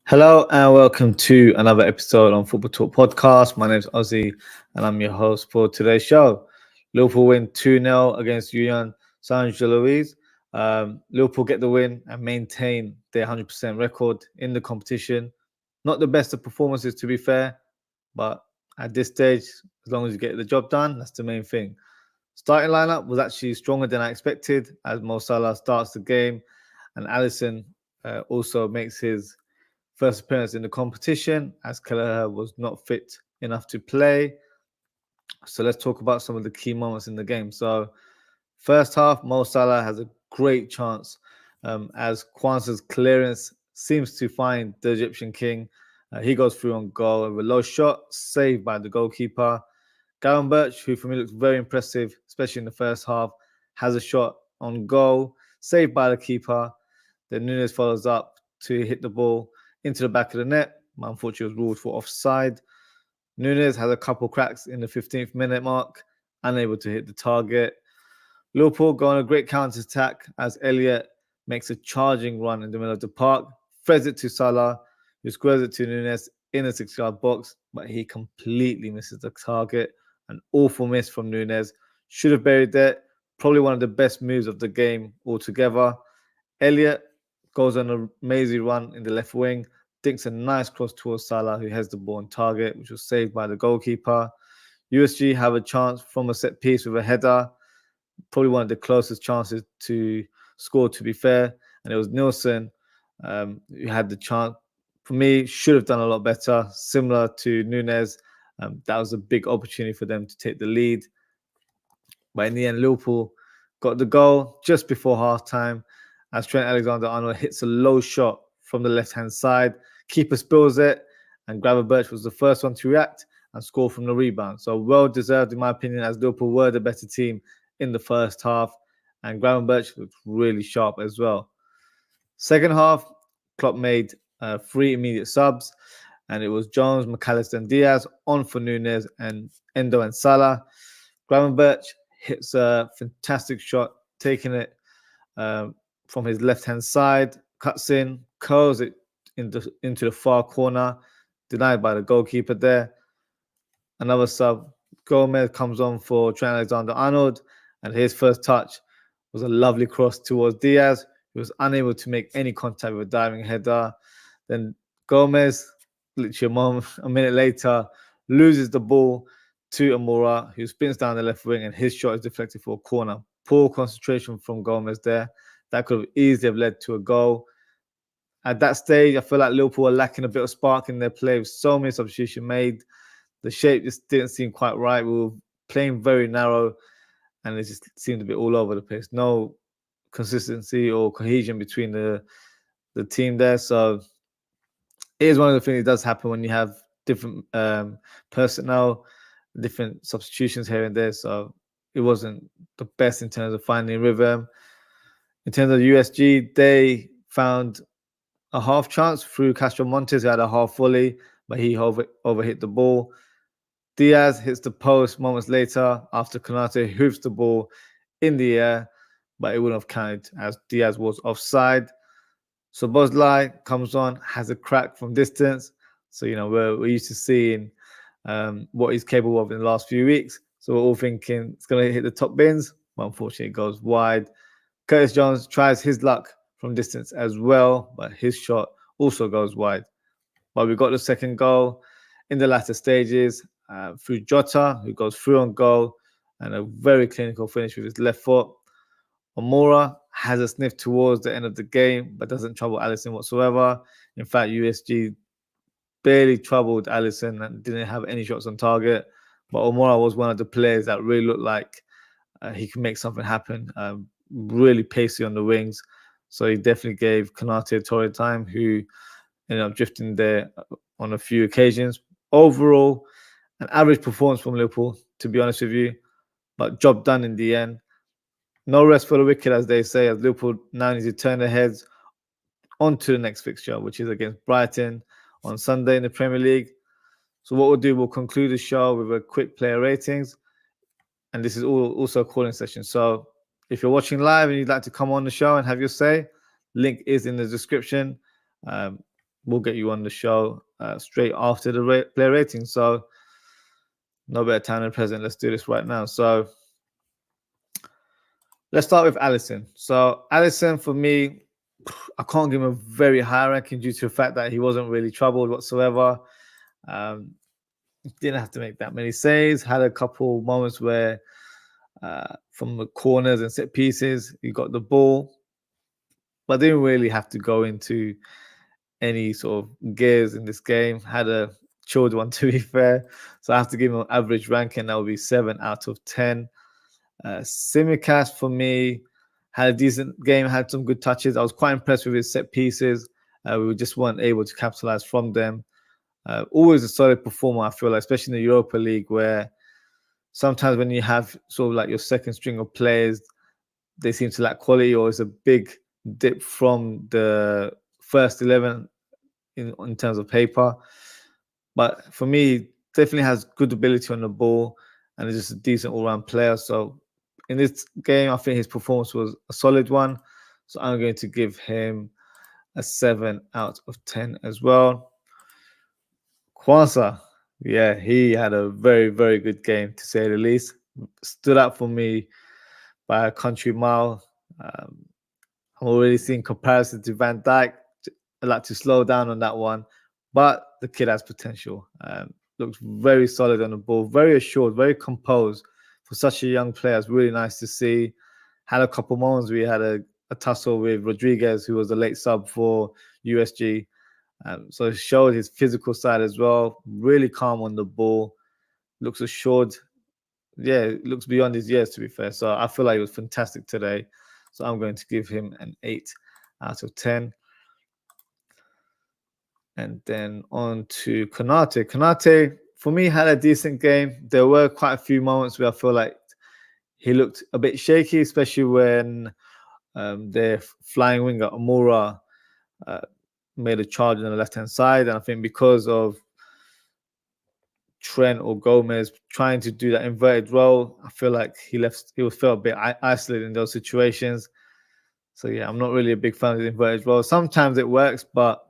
Hello and welcome to another episode on Football Talk Podcast. My name is Ozzie and I'm your host for today's show. Liverpool win 2-0 against Saint-Giloise. Liverpool get the win and maintain their 100% record in the competition. Not the best of performances, to be fair, but at this stage, as long as you get the job done, that's the main thing. Starting lineup was actually stronger than I expected, as Mo Salah starts the game and Alisson also makes his first appearance in the competition, as Kelleher was not fit enough to play. So let's talk about some of the key moments in the game. So first half, Mo Salah has a great chance as Kwanzaa's clearance seems to find the Egyptian king. He goes through on goal with a low shot, saved by the goalkeeper. Gavin Birch, who for me looks very impressive, especially in the first half, has a shot on goal, saved by the keeper. Then Núñez follows up to hit the ball into the back of the net. Unfortunately, was ruled for offside. Núñez has a couple cracks in the 15th minute mark, unable to hit the target. Liverpool go on a great counter-attack as Elliott makes a charging run in the middle of the park, threads it to Salah, who squares it to Núñez in the 6-yard box, but he completely misses the target. An awful miss from Núñez. Should have buried that. Probably one of the best moves of the game altogether. Elliott goes on an amazing run in the left wing, dinks a nice cross towards Salah, who has the ball on target, which was saved by the goalkeeper. USG have a chance from a set piece with a header, probably one of the closest chances to score, to be fair. And it was Nielsen who had the chance. For me, should have done a lot better, similar to Núñez. That was a big opportunity for them to take the lead. But in the end, Liverpool got the goal just before halftime as Trent Alexander-Arnold hits a low shot from the left-hand side. Keeper spills it, and Gavin Birch was the first one to react and score from the rebound. So well-deserved, in my opinion, as Liverpool were the better team in the first half, and Gavin Birch looked really sharp as well. Second half, Klopp made 3 immediate subs, and it was Jones, McAllister, and Diaz on for Núñez and Endo and Salah. Gavin Birch hits a fantastic shot, taking it from his left-hand side, cuts in, curls it into the far corner, denied by the goalkeeper there. Another sub, Gomez comes on for Trent Alexander-Arnold, and his first touch was a lovely cross towards Diaz, who was unable to make any contact with a diving header. Then Gomez, literally a minute later, loses the ball to Amora, who spins down the left wing, and his shot is deflected for a corner. Poor concentration from Gomez there. That could have easily have led to a goal. At that stage, I feel like Liverpool were lacking a bit of spark in their play with so many substitutions made. The shape just didn't seem quite right. We were playing very narrow, and it just seemed a bit all over the place. No consistency or cohesion between the team there. So it is one of the things that does happen when you have different personnel, different substitutions here and there. So it wasn't the best in terms of finding rhythm. In terms of USG, they found a half chance through Castro Montes, who had a half volley, but he overhit the ball. Diaz hits the post moments later after Konate hoofs the ball in the air, but it wouldn't have counted as Diaz was offside. So Boslai comes on, has a crack from distance. So, we're used to seeing what he's capable of in the last few weeks. So we're all thinking it's going to hit the top bins, but unfortunately it goes wide. Curtis Jones tries his luck from distance as well, but his shot also goes wide. But we got the second goal in the latter stages through Jota, who goes through on goal, and a very clinical finish with his left foot. Amora has a sniff towards the end of the game, but doesn't trouble Alisson whatsoever. In fact, USG barely troubled Alisson and didn't have any shots on target. But Amora was one of the players that really looked like he could make something happen. Really pacey on the wings. So he definitely gave Konate a torrid time, who ended up drifting there on a few occasions. Overall, an average performance from Liverpool, to be honest with you, but job done in the end. No rest for the wicked, as they say, as Liverpool now need to turn their heads onto the next fixture, which is against Brighton on Sunday in the Premier League. So what we'll do, we'll conclude the show with a quick player ratings. And this is also a calling session. So if you're watching live and you'd like to come on the show and have your say, link is in the description. Um, we'll get you on the show straight after the player rating. So no better time than present. Let's do this right now. So let's start with Alisson. So Alisson, for me, I can't give him a very high ranking due to the fact that he wasn't really troubled whatsoever. Didn't have to make that many saves. Had a couple moments where from the corners and set pieces, he got the ball, but didn't really have to go into any sort of gears in this game. Had a chilled one, to be fair. So I have to give him an average ranking. That would be 7 out of 10. Simicast, for me, had a decent game, had some good touches. I was quite impressed with his set pieces. We just weren't able to capitalize from them. Always a solid performer, I feel like, especially in the Europa League, where sometimes when you have sort of like your second string of players, they seem to lack quality, or it's a big dip from the first 11 in terms of paper. But for me, definitely has good ability on the ball and is just a decent all-round player. So in this game, I think his performance was a solid one. So I'm going to give him a 7 out of 10 as well. Kwanzaa, yeah, he had a very, very good game, to say the least. Stood out for me by a country mile. I'm already seeing comparison to Van Dijk. I'd like to slow down on that one, but the kid has potential. Looks very solid on the ball, very assured, very composed for such a young player. It's really nice to see. Had a couple moments. We had a tussle with Rodriguez, who was a late sub for USG. So it showed his physical side as well. Really calm on the ball. Looks assured. Yeah, looks beyond his years, to be fair. So I feel like it was fantastic today. So I'm going to give him an 8 out of 10. And then on to Konate. Konate, for me, had a decent game. There were quite a few moments where I feel like he looked a bit shaky, especially when their flying winger, Amura, made a charge on the left-hand side. And I think because of Trent or Gomez trying to do that inverted role, I feel like he felt a bit isolated in those situations. So yeah, I'm not really a big fan of the inverted role. Sometimes it works, but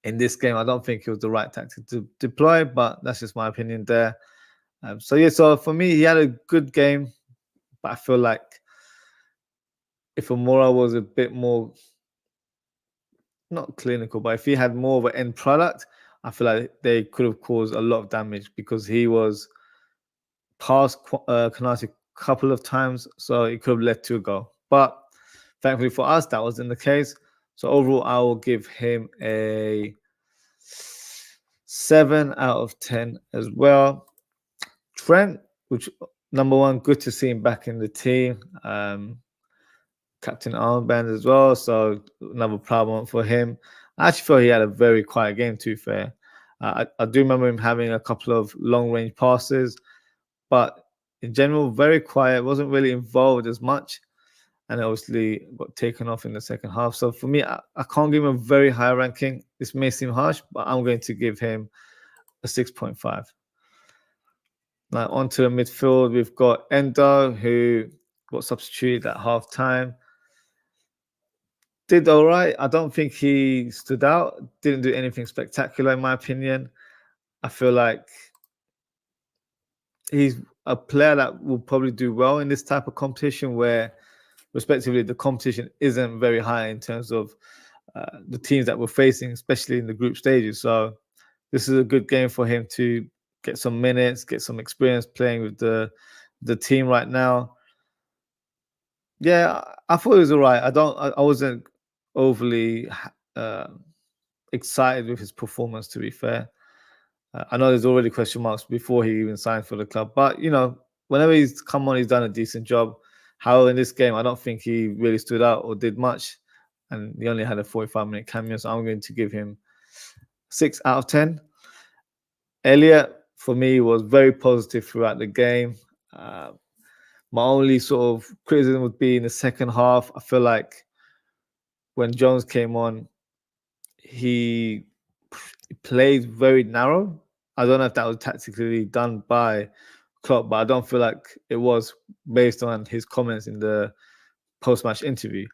in this game, I don't think it was the right tactic to deploy, but that's just my opinion there. So for me, he had a good game, but I feel like if Amora was a bit more, not clinical, but if he had more of an end product, I feel like they could have caused a lot of damage because he was past Konate a couple of times, so it could have led to a goal. But thankfully for us, that wasn't the case. So overall, I will give him a 7 out of 10 as well. Trent, which number one, good to see him back in the team. Captain armband as well, so another proud moment for him. I actually feel he had a very quiet game, to be fair. I do remember him having a couple of long-range passes, but in general, very quiet, wasn't really involved as much, and obviously got taken off in the second half. So for me, I can't give him a very high ranking. This may seem harsh, but I'm going to give him a 6.5. Now onto the midfield, we've got Endo, who got substituted at half time. Did all right. I don't think he stood out. Didn't do anything spectacular, in my opinion. I feel like he's a player that will probably do well in this type of competition where, respectively, the competition isn't very high in terms of the teams that we're facing, especially in the group stages. So this is a good game for him to get some minutes, get some experience playing with the team right now. Yeah, I thought it was all right. I wasn't overly excited with his performance, to be fair. I know there's already question marks before he even signed for the club, but whenever he's come on, he's done a decent job. However, in this game, I don't think he really stood out or did much, and he only had a 45-minute cameo, so I'm going to give him 6 out of 10. Elliot, for me, was very positive throughout the game. My only sort of criticism would be in the second half. I feel like when Jones came on, he played very narrow. I don't know if that was tactically done by Klopp, but I don't feel like it was based on his comments in the post-match interview.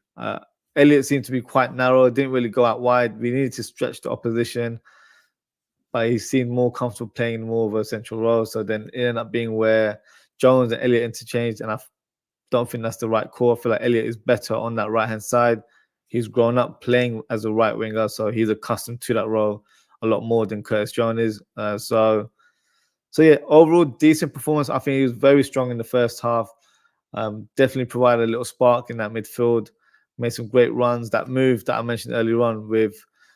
Elliott seemed to be quite narrow, didn't really go out wide. We needed to stretch the opposition, but he seemed more comfortable playing more of a central role. So then it ended up being where Jones and Elliott interchanged, and I don't think that's the right call. I feel like Elliott is better on that right-hand side. He's grown up playing as a right winger, so he's accustomed to that role a lot more than Curtis Jones is. So yeah, overall decent performance. I think he was very strong in the first half. Definitely provided a little spark in that midfield. Made some great runs. That move that I mentioned earlier on with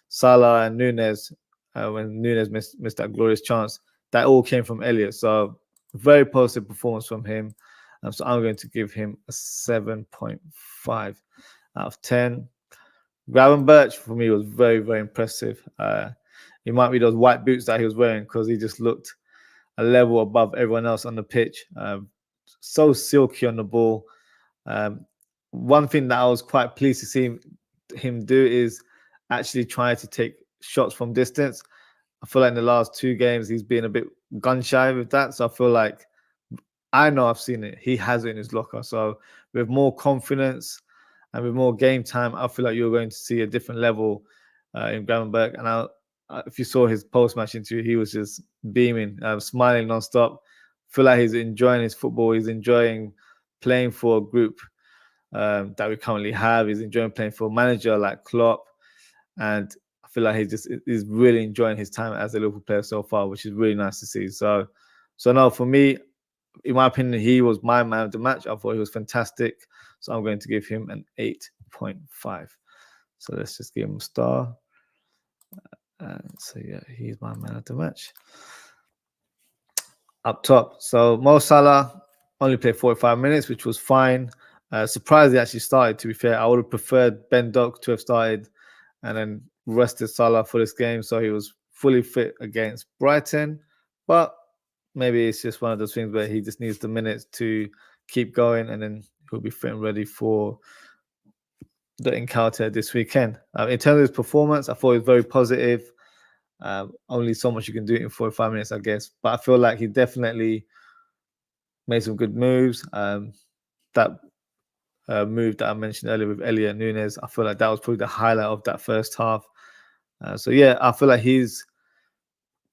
Salah and Nunes, when Nunes missed that glorious chance, that all came from Elliott. So very positive performance from him. So I'm going to give him a 7.5 out of 10. Gravenberch for me was very, very impressive. It might be those white boots that he was wearing because he just looked a level above everyone else on the pitch. So silky on the ball. One thing that I was quite pleased to see him do is actually try to take shots from distance. I feel like in the last 2 games he's been a bit gun shy with that. So I feel like I know I've seen it. He has it in his locker. So with more confidence and with more game time, I feel like you're going to see a different level in Gravenberch. And if you saw his post-match interview, he was just beaming, smiling non-stop. I feel like he's enjoying his football. He's enjoying playing for a group that we currently have. He's enjoying playing for a manager like Klopp. And I feel like he's really enjoying his time as a Liverpool player so far, which is really nice to see. So no, for me, in my opinion, he was my man of the match. I thought he was fantastic. So I'm going to give him an 8.5. So let's just give him a star. So yeah, he's my man of the match. Up top, so Mo Salah only played 45 minutes, which was fine. Surprised he actually started, to be fair. I would have preferred Ben Doak to have started and then rested Salah for this game, so he was fully fit against Brighton. But maybe it's just one of those things where he just needs the minutes to keep going, and then he'll be fit and ready for the encounter this weekend. In terms of his performance, I thought it was very positive. Only so much you can do in 45 minutes, I guess. But I feel like he definitely made some good moves. That move that I mentioned earlier with Elliott and Nunes, I feel like that was probably the highlight of that first half. So yeah, I feel like he's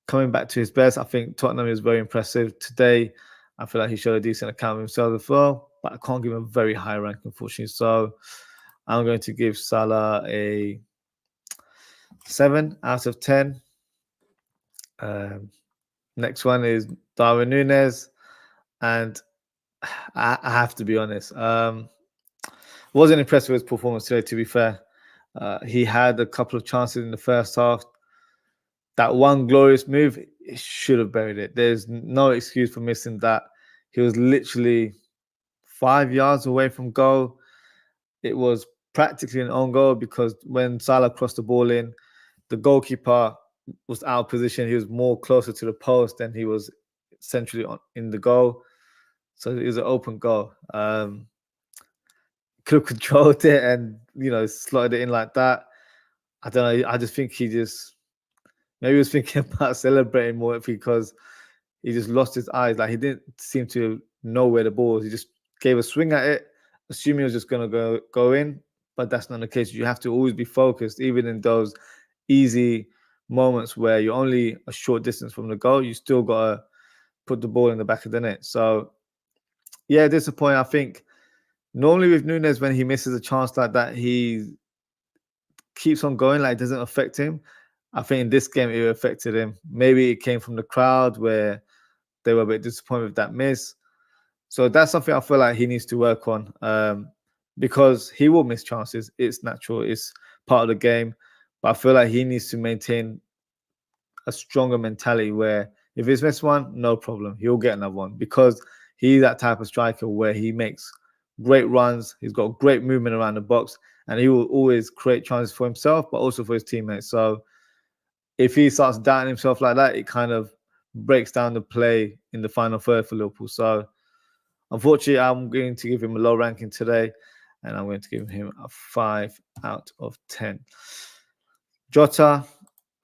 coming back to his best. I think Tottenham is very impressive today. I feel like he showed a decent account of himself as well, but I can't give him a very high rank, unfortunately. So I'm going to give Salah a 7 out of 10. Next one is Darwin Nunes, and I have to be honest. Wasn't impressed with his performance today, to be fair. He had a couple of chances in the first half. That one glorious move, he should have buried it. There's no excuse for missing that. He was literally 5 yards away from goal. It was practically an own goal because when Salah crossed the ball in, the goalkeeper was out of position. He was more closer to the post than he was centrally in the goal. So it was an open goal. Could have controlled it and, slotted it in like that. I don't know. I just think maybe he was thinking about celebrating more because he just lost his eyes. Like, he didn't seem to know where the ball was. He just gave a swing at it, assuming it was just going to go in. But that's not the case. You have to always be focused, even in those easy moments where you're only a short distance from the goal. You still got to put the ball in the back of the net. So, yeah, disappointing. I think normally with Nunes, when he misses a chance like that, he keeps on going, like it doesn't affect him. I think in this game, it affected him. Maybe it came from the crowd where they were a bit disappointed with that miss. So that's something I feel like he needs to work on because he will miss chances. It's natural. It's part of the game. But I feel like he needs to maintain a stronger mentality where if he's missed one, no problem. He'll get another one because he's that type of striker where he makes great runs. He's got great movement around the box and he will always create chances for himself, but also for his teammates. So if he starts doubting himself like that, it kind of breaks down the play in the final third for Liverpool. So unfortunately, I'm going to give him a low ranking today, and I'm going to give him a 5 out of 10. Jota,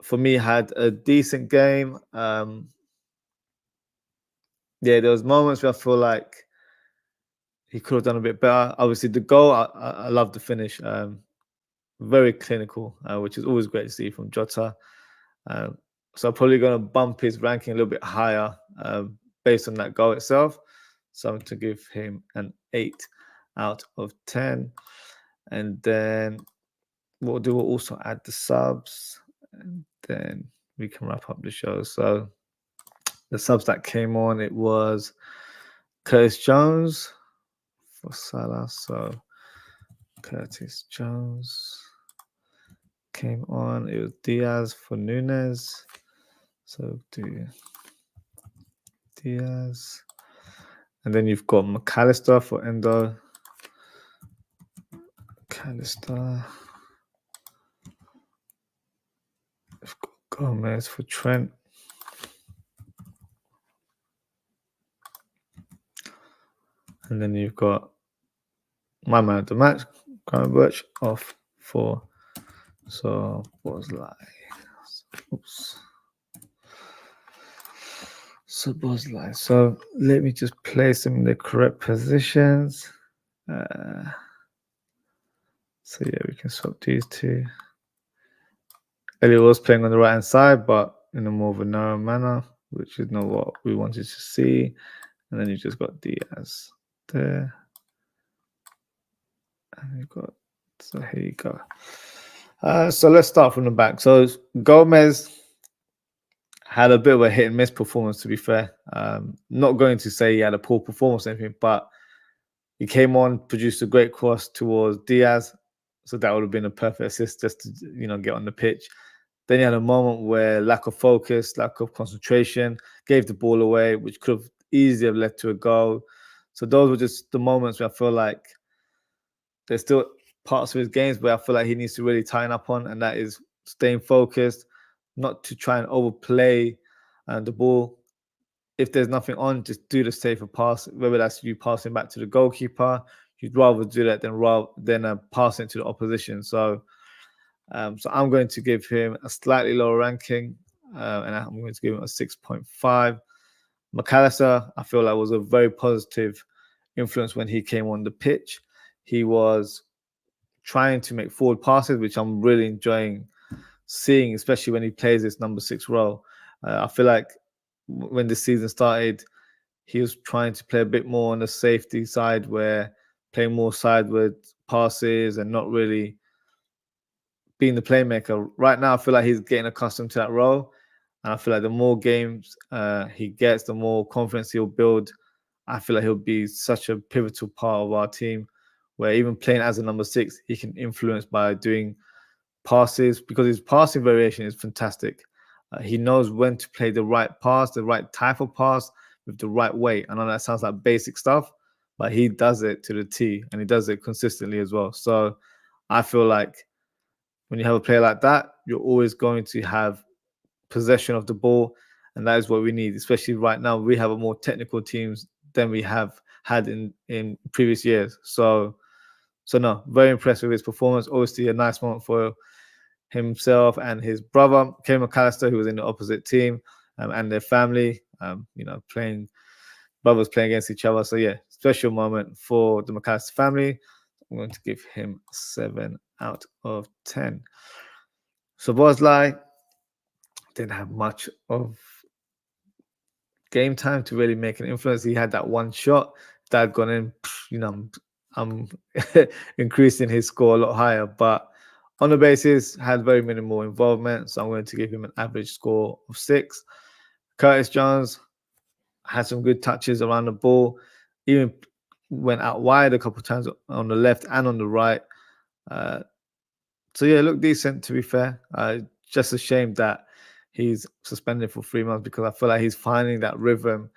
for me, had a decent game. yeah, there was moments where I feel like he could have done a bit better. Obviously, the goal, I love the finish. Very clinical, which is always great to see from Jota. Um, so I'm probably going to bump his ranking a little bit higher based on that goal itself. So I'm going to give him an 8 out of 10. And then what we'll do, we'll also add the subs. And then we can wrap up the show. So the subs that came on, it was Curtis Jones for Salah. So Curtis Jones came on. It was Diaz for Nunes. So do Diaz. And then you've got McAllister for Endo. McAllister. You've got Gomez for Trent. And then you've got my man of the match, Graham Birch, off for. So what was like? Oops. So Bosley. So let me just place them in the correct positions. So yeah, we can swap these two. Elliot was playing on the right hand side, but in a more of a narrow manner, which is not what we wanted to see. And then you just got Diaz there. And you've got, so here you go. So let's start from the back. So Gomez had a bit of a hit and miss performance, to be fair. Not going to say he had a poor performance or anything, but he came on, produced a great cross towards Diaz. So that would have been a perfect assist just to, get on the pitch. Then he had a moment where lack of focus, lack of concentration, gave the ball away, which could have easily have led to a goal. So those were just the moments where I feel like there's still parts of his games where I feel like he needs to really tighten up on, and that is staying focused, not to try and overplay the ball. If there's nothing on, just do the safer pass, whether that's you passing back to the goalkeeper. You'd rather do that than passing to the opposition. So I'm going to give him a slightly lower ranking, and I'm going to give him a 6.5. McAllister, I feel like was a very positive influence when he came on the pitch. He was trying to make forward passes, which I'm really enjoying seeing, especially when he plays this number 6 role. I feel like when the season started, he was trying to play a bit more on the safety side, where playing more sideward passes and not really being the playmaker. Right now, I feel like he's getting accustomed to that role. And I feel like the more games he gets, the more confidence he'll build. I feel like he'll be such a pivotal part of our team, where even playing as a number 6, he can influence by doing passes, because his passing variation is fantastic. He knows when to play the right pass, the right type of pass with the right weight. I know that sounds like basic stuff, but he does it to the T, and he does it consistently as well. So I feel like when you have a player like that, you're always going to have possession of the ball, and that is what we need, especially right now. We have a more technical teams than we have had in previous years. So no, very impressed with his performance. Obviously, a nice moment for himself and his brother, Kevin McAllister, who was in the opposite team, and their family, brothers playing against each other. So yeah, special moment for the McAllister family. I'm going to give him 7 out of 10. So Bosley didn't have much of game time to really make an influence. He had that one shot that had gone in, I'm increasing his score a lot higher, but on the basis, had very minimal involvement. So I'm going to give him an average score of 6. Curtis Jones had some good touches around the ball, even went out wide a couple of times on the left and on the right. So yeah, looked decent, to be fair. Just a shame that he's suspended for 3 months, because I feel like he's finding that rhythm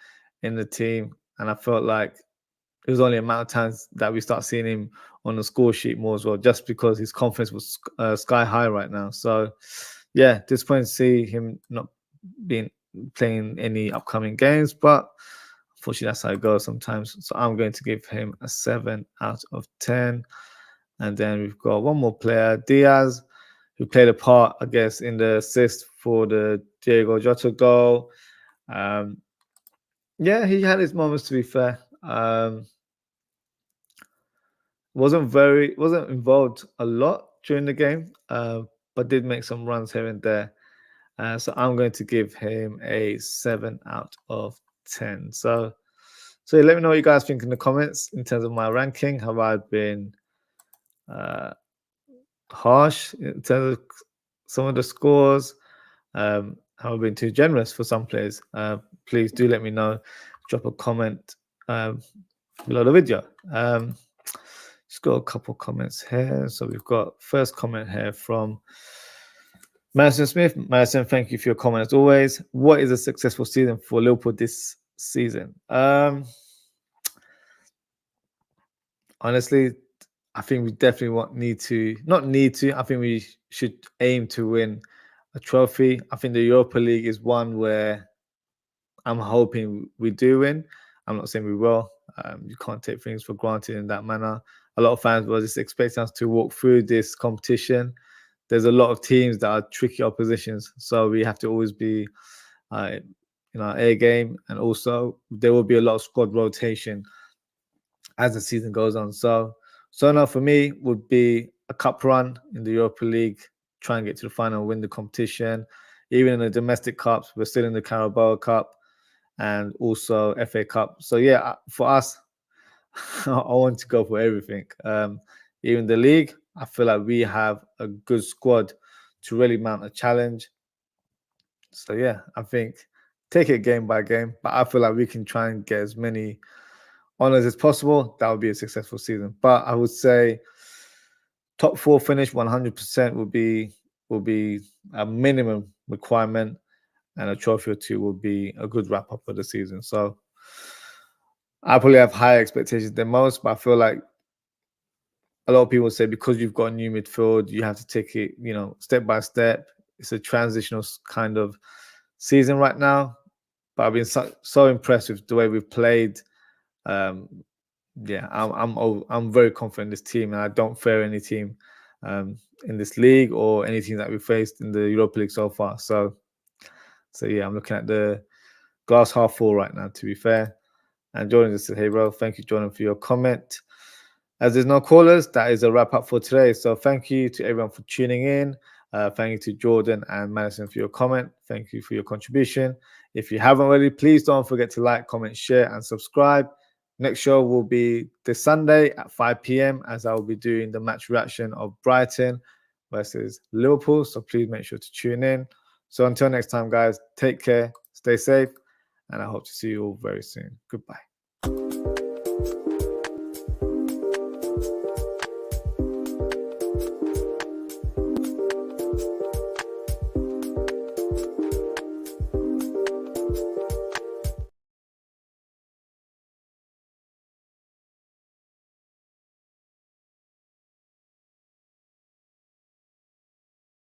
in the team. And I felt like it was only a matter of times that we start seeing him on the score sheet more as well, just because his confidence was sky high right now. So yeah, disappointed to see him not playing any upcoming games, but unfortunately that's how it goes sometimes. So I'm going to give him a 7 out of 10. And then we've got one more player, Diaz, who played a part, I guess, in the assist for the Diego Jota goal. Yeah, he had his moments, to be fair. Wasn't involved a lot during the game, but did make some runs here and there. So I'm going to give him a 7 out of 10. So let me know what you guys think in the comments in terms of my ranking. Have I been harsh in terms of some of the scores? Have I been too generous for some players? Please do let me know. Drop a comment below the video. Just got a couple comments here. So we've got first comment here from Madison Smith. Madison, thank you for your comment as always. What is a successful season for Liverpool this season? Honestly, I think we definitely I think we should aim to win a trophy. I think the Europa League is one where I'm hoping we do win. I'm not saying we will. You can't take things for granted in that manner. A lot of fans were just expecting us to walk through this competition. There's a lot of teams that are tricky oppositions, so we have to always be in our A game, and also there will be a lot of squad rotation as the season goes on. So now for me would be a cup run in the Europa League, try and get to the final, win the competition. Even in the domestic cups, we're still in the Carabao Cup and also FA Cup. So yeah, for us, I want to go for everything. Even the league, I feel like we have a good squad to really mount a challenge. So yeah, I think take it game by game, but I feel like we can try and get as many honors as possible. That would be a successful season. But I would say top 4 finish 100% will be a minimum requirement, and a trophy or two will be a good wrap up of the season. So I probably have higher expectations than most, but I feel like a lot of people say because you've got a new midfield, you have to take it, step by step. It's a transitional kind of season right now, but I've been so impressed with the way we've played. Yeah, I'm very confident in this team, and I don't fear any team in this league or any team that we faced in the Europa League so far. So yeah, I'm looking at the glass half full right now, to be fair. And Jordan just said, "Hey, bro, thank you, Jordan, for your comment." As there's no callers, that is a wrap up for today. So thank you to everyone for tuning in. Thank you to Jordan and Madison for your comment. Thank you for your contribution. If you haven't already, please don't forget to like, comment, share, and subscribe. Next show will be this Sunday at 5 p.m. as I will be doing the match reaction of Brighton versus Liverpool. So please make sure to tune in. So until next time, guys, take care, stay safe, and I hope to see you all very soon. Goodbye.